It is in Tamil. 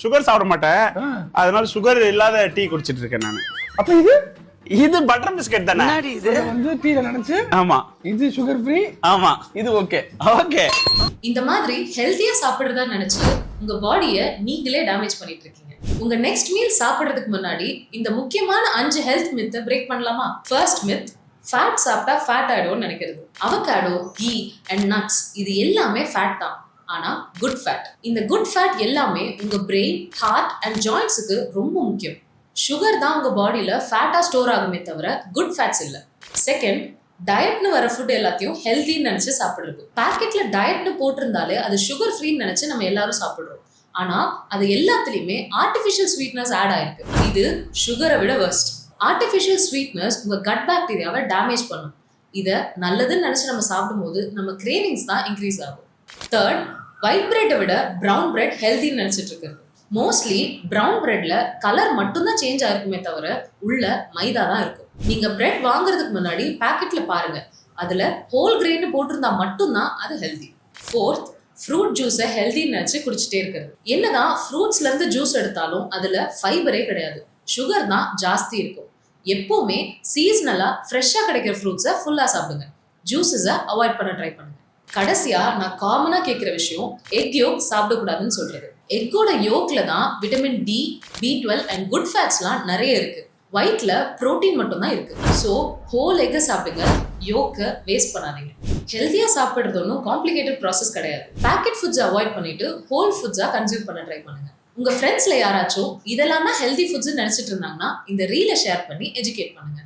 சுகர் சாப்பிட மாட்டேன், அதனால சுகர் இல்லாத டீ குடிச்சிட்டு இருக்கேன் நான். அப்ப இது பட்டர் பிஸ்கட் தானே? இது வந்து டீல நினைச்சு. ஆமா, இது சுகர் ஃப்ரீ. ஆமா, இது ஓகே. ஓகே, இந்த மாதிரி ஹெல்த்தியா சாப்பிடுறதா நினைச்சு உங்க பாடியை நீங்களே டேமேஜ் பண்ணிட்டு இருக்கீங்க. உங்க நெக்ஸ்ட் மீல் சாப்பிடுறதுக்கு முன்னாடி இந்த முக்கியமான 5 ஹெல்த் மித்தை பிரேக் பண்ணலாமா? ஃபர்ஸ்ட் மித், ஃபேட் சாப்பிட்டா ஃபேட் ஆயிடும்னு நினைக்கிறது. அவகாடோ, கீ அண்ட் நட்ஸ் இது எல்லாமே ஃபேட் தான், ஆனா குட் ஃபேட். இந்த குட் ஃபேட் எல்லாமே உங்க பிரெயின், ஹார்ட் அண்ட் ஜாயின்ட்ஸுக்கு ரொம்ப முக்கியம். சுகர் தான் உங்க பாடியில ஃபேட்டா ஸ்டோர் ஆகுமே தவிர குட் ஃபேட்ஸ் இல்ல. செகண்ட், டயட்னு வர ஃபுட் எல்லாத்தையும் ஹெல்த்தின்னு நினைச்சு சாப்பிடுறது. பாக்கெட்ல டயட்னு போட்டிருந்தாலே அது சுகர் ஃப்ரீன்னு நினைச்சு நம்ம எல்லாரும் சாப்பிடுறோம். ஆனா அது எல்லாத்துலயுமே ஆர்டிஃபிஷியல் ஸ்வீட்னஸ் ஆட் ஆயிருக்கு. இது சுகரை விட வர்ஸ்ட். ஆர்டிஃபிஷியல் ஸ்வீட்னஸ் உங்க கட் பாக்டீரியாவை டேமேஜ் பண்ணும். இதை நல்லதுன்னு நினைச்சு நம்ம சாப்பிடும்போது நம்ம கிரேவிங்ஸ் தான் இன்க்ரீஸ் ஆகும். தேர்ட், ஒயிட் பிரெட்டை விட பிரவுன் பிரெட் ஹெல்த்தின்னு நினைச்சிட்டு இருக்கிறது. மோஸ்ட்லி பிரவுன் பிரெட்ல கலர் மட்டும்தான் சேஞ்ச் ஆயிருக்குமே தவிர உள்ள மைதா தான் இருக்கும். நீங்க பிரெட் வாங்குறதுக்கு முன்னாடி பாக்கெட்ல பாருங்க, அதுல ஹோல் கிரெயின் போட்டிருந்தா மட்டும்தான் அது ஹெல்தி. ஃபோர்த், ஃப்ரூட் ஜூஸை ஹெல்தின்னு நினைச்சு குடிச்சிட்டே இருக்கிறது. என்னதான் ஃப்ரூட்ஸ்ல இருந்து ஜூஸ் எடுத்தாலும் அதுல ஃபைபரே கிடையாது, சுகர் தான் ஜாஸ்தி இருக்கும். எப்பவுமே சீசனலா ஃப்ரெஷ்ஷா கிடைக்கிற ஃப்ரூட்ஸை ஃபுல்லா சாப்பிடுங்க, ஜூஸஸை அவாய்ட் பண்ண ட்ரை பண்ணுங்க. கடைசியா நான் காமனா கேட்கிற விஷயம், எக் யோக் சாப்பிடக்கூடாதுன்னு சொல்றது. எக்கோட யோக்ல தான் vitamin D, B12 and good ஃபேட்ஸ்லாம் நிறைய இருக்கு. ஒயிட்ல புரோட்டீன் மட்டும் தான் இருக்கு. ஸோ ஹோல் எக்கை சாப்பிடுங்க, யோக்கை வேஸ்ட் பண்ணாதீங்க. ஹெல்த்தியா சாப்பிடுறது ஒன்றும் காம்ப்ளிகேட்டட் ப்ராசஸ் கிடையாது. பேக்கெட் ஃபுட்ஸை அவாய்ட் பண்ணிட்டு ஹோல் ஃபுட்ஸா கன்சியூம் பண்ண ட்ரை பண்ணுங்க. உங்க ஃப்ரெண்ட்ஸ்ல யாராச்சும் இதெல்லாம் தான் ஹெல்தி ஃபுட்ஸ் நினைச்சிட்டு இருந்தாங்கன்னா இந்த ரீலை ஷேர் பண்ணி எஜுகேட் பண்ணுங்க.